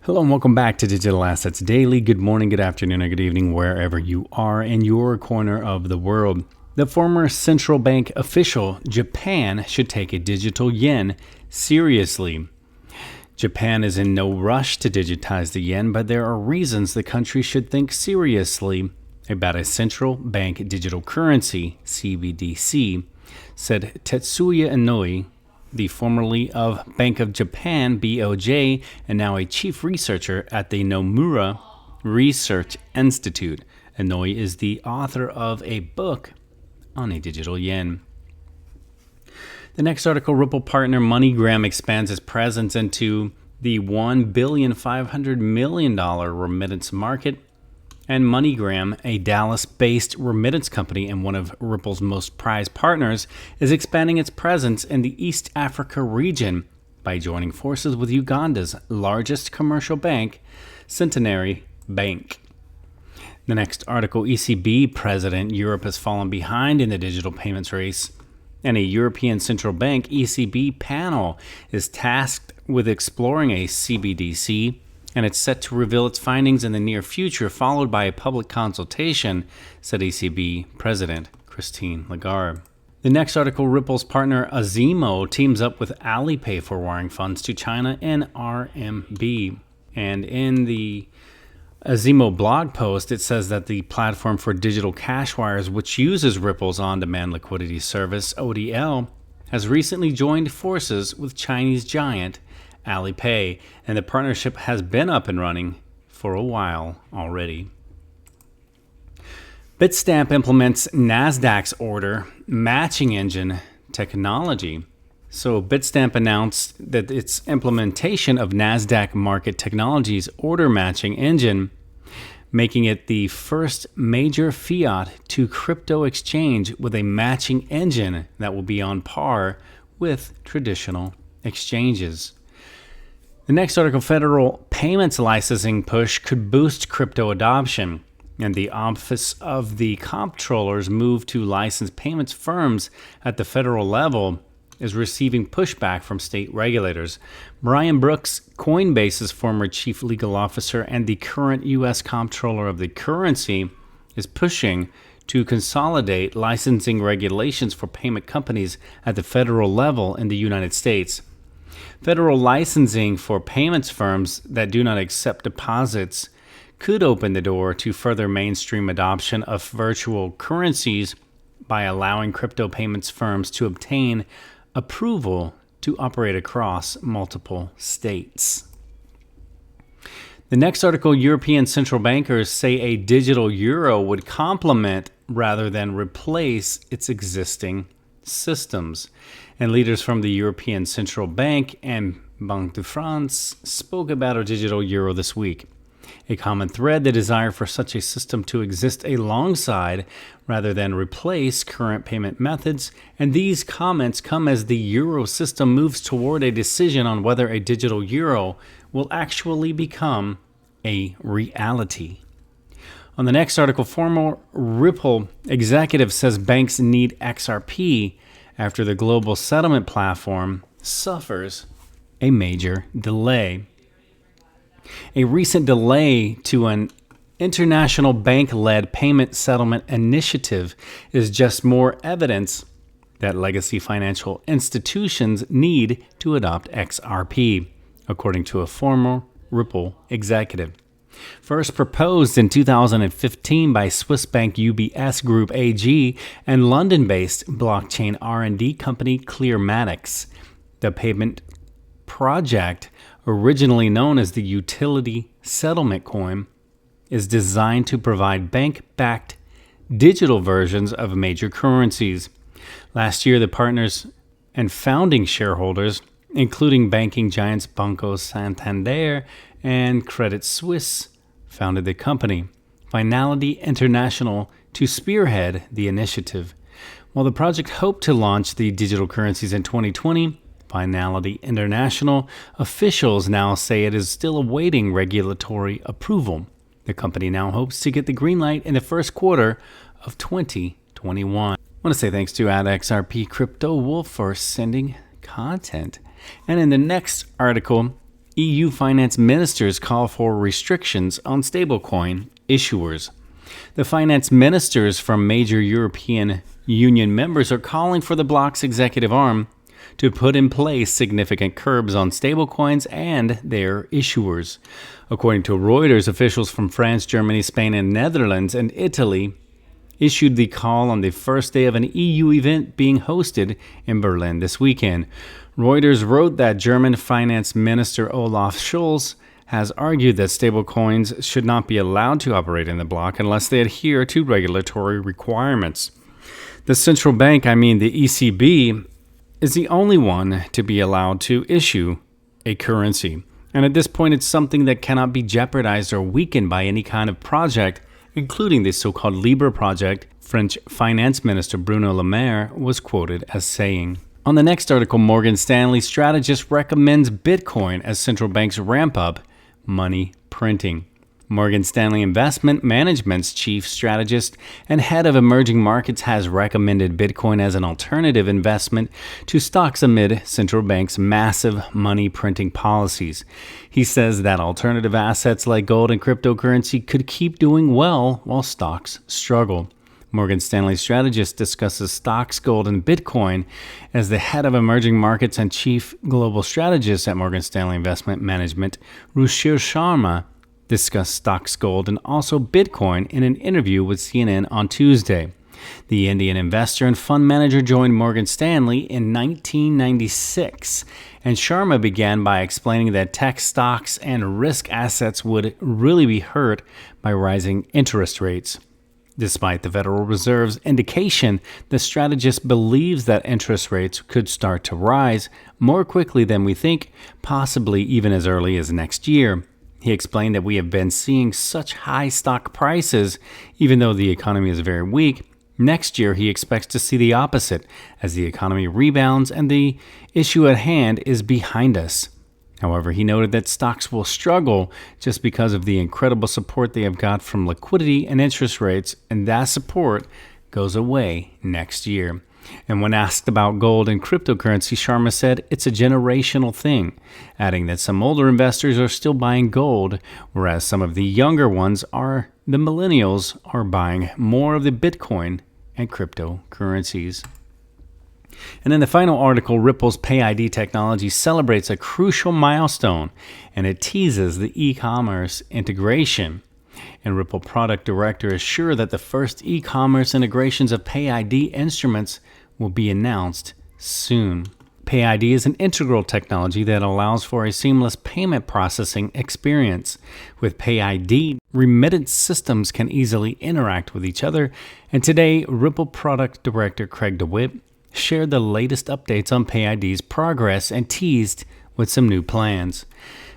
Hello and welcome back to Digital Assets Daily. Good morning, good afternoon, or good evening, wherever you are in your corner of the world. The former central bank official, Japan, should take a digital yen seriously. Japan is in no rush to digitize the yen, but there are reasons the country should think seriously about a central bank digital currency, CBDC, said Tetsuya Inouye, the formerly of Bank of Japan, BOJ, and now a chief researcher at the Nomura Research Institute. Inouye is the author of a book on a digital yen. The next article, Ripple partner Moneygram expands its presence into the $1,500,000,000 remittance market. And Moneygram, a Dallas-based remittance company and one of Ripple's most prized partners, is expanding its presence in the East Africa region by joining forces with Uganda's largest commercial bank, Centenary Bank. The next article, ECB President, Europe has fallen behind in the digital payments race, and a European Central Bank ECB panel is tasked with exploring a CBDC, and it's set to reveal its findings in the near future, followed by a public consultation, said ECB President Christine Lagarde. The next article, Ripple's partner Azimo teams up with Alipay for wiring funds to China and RMB. And in the Azimo blog post, it says that the platform for digital cash wires, which uses Ripple's on-demand liquidity service, ODL, has recently joined forces with Chinese giant Alipay, and the partnership has been up and running for a while already. Bitstamp implements Nasdaq's order matching engine technology. So Bitstamp announced that its implementation of Nasdaq Market Technology's order matching engine, making it the first major fiat to crypto exchange with a matching engine that will be on par with traditional exchanges. The next article, federal payments licensing push could boost crypto adoption, and the Office of the Comptroller's move to license payments firms at the federal level is receiving pushback from state regulators. Brian Brooks, Coinbase's former chief legal officer and the current U.S. Comptroller of the Currency, is pushing to consolidate licensing regulations for payment companies at the federal level in the United States. Federal licensing for payments firms that do not accept deposits could open the door to further mainstream adoption of virtual currencies by allowing crypto payments firms to obtain approval to operate across multiple states. The next article, European central bankers say a digital euro would complement rather than replace its existing systems. And leaders from the European Central Bank and Banque de France spoke about a digital euro this week. A common thread, the desire for such a system to exist alongside rather than replace current payment methods, and these comments come as the euro system moves toward a decision on whether a digital euro will actually become a reality. On the next article, former Ripple executive says banks need XRP after the global settlement platform suffers a major delay. A recent delay to an international bank-led payment settlement initiative is just more evidence that legacy financial institutions need to adopt XRP, according to a former Ripple executive. First proposed in 2015 by Swiss bank UBS Group AG and London-based blockchain R&D company Clearmatics. The payment project, originally known as the Utility Settlement Coin, is designed to provide bank-backed digital versions of major currencies. Last year, the partners and founding shareholders, including banking giants Banco Santander and Credit Suisse, founded the company, Finality International, to spearhead the initiative. While the project hoped to launch the digital currencies in 2020, Finality International officials now say it is still awaiting regulatory approval. The company now hopes to get the green light in the first quarter of 2021. I want to say thanks to @XRP Crypto Wolf for sending content. And in the next article, EU finance ministers call for restrictions on stablecoin issuers. The finance ministers from major European Union members are calling for the bloc's executive arm to put in place significant curbs on stablecoins and their issuers. According to Reuters, officials from France, Germany, Spain, and Netherlands and Italy issued the call on the first day of an EU event being hosted in Berlin this weekend. Reuters wrote that German Finance Minister Olaf Scholz has argued that stablecoins should not be allowed to operate in the bloc unless they adhere to regulatory requirements. The central bank, the ECB, is the only one to be allowed to issue a currency. And at this point, it's something that cannot be jeopardized or weakened by any kind of project, including the so-called Libra project, French Finance Minister Bruno Le Maire was quoted as saying. On the next article, Morgan Stanley strategist recommends Bitcoin as central banks ramp up money printing. Morgan Stanley Investment Management's chief strategist and head of emerging markets has recommended Bitcoin as an alternative investment to stocks amid central banks' massive money printing policies. He says that alternative assets like gold and cryptocurrency could keep doing well while stocks struggle. Morgan Stanley strategist discusses stocks, gold, and Bitcoin as the head of emerging markets and chief global strategist at Morgan Stanley Investment Management, Ruchir Sharma, discussed stocks, gold, and also Bitcoin in an interview with CNN on Tuesday. The Indian investor and fund manager joined Morgan Stanley in 1996, and Sharma began by explaining that tech stocks and risk assets would really be hurt by rising interest rates. Despite the Federal Reserve's indication, the strategist believes that interest rates could start to rise more quickly than we think, possibly even as early as next year. He explained that we have been seeing such high stock prices, even though the economy is very weak. Next year, he expects to see the opposite, as the economy rebounds and the issue at hand is behind us. However, he noted that stocks will struggle just because of the incredible support they have got from liquidity and interest rates, and that support goes away next year. And when asked about gold and cryptocurrency, Sharma said it's a generational thing, adding that some older investors are still buying gold, whereas some of the younger ones the millennials are buying more of the Bitcoin and cryptocurrencies. And in the final article, Ripple's PayID technology celebrates a crucial milestone, and it teases the e-commerce integration. And Ripple product director is sure that the first e-commerce integrations of PayID instruments will be announced soon. PayID is an integral technology that allows for a seamless payment processing experience. With PayID, remittance systems can easily interact with each other, and today, Ripple product director Craig DeWitt shared the latest updates on PayID's progress and teased with some new plans.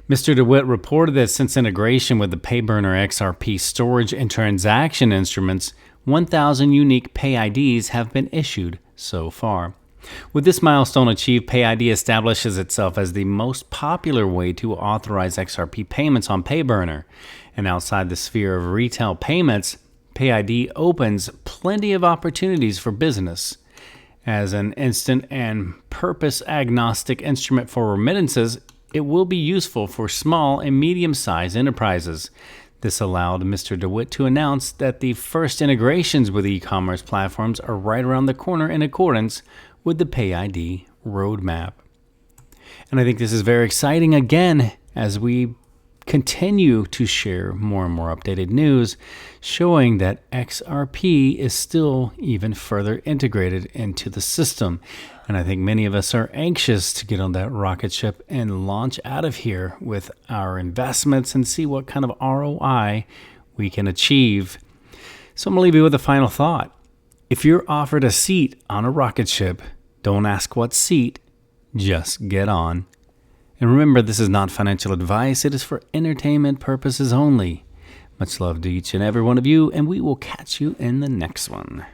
Mr. DeWitt reported that since integration with the Payburner XRP storage and transaction instruments, 1,000 unique PayIDs have been issued so far. With this milestone achieved, PayID establishes itself as the most popular way to authorize XRP payments on Payburner. And outside the sphere of retail payments, PayID opens plenty of opportunities for business. As an instant and purpose-agnostic instrument for remittances, it will be useful for small and medium-sized enterprises. This allowed Mr. DeWitt to announce that the first integrations with e-commerce platforms are right around the corner in accordance with the PayID roadmap. And I think this is very exciting again as we continue to share more and more updated news showing that XRP is still even further integrated into the system. And I think many of us are anxious to get on that rocket ship and launch out of here with our investments and see what kind of ROI we can achieve. So I'm going to leave you with a final thought. If you're offered a seat on a rocket ship, don't ask what seat, just get on. And remember, this is not financial advice. It is for entertainment purposes only. Much love to each and every one of you, and we will catch you in the next one.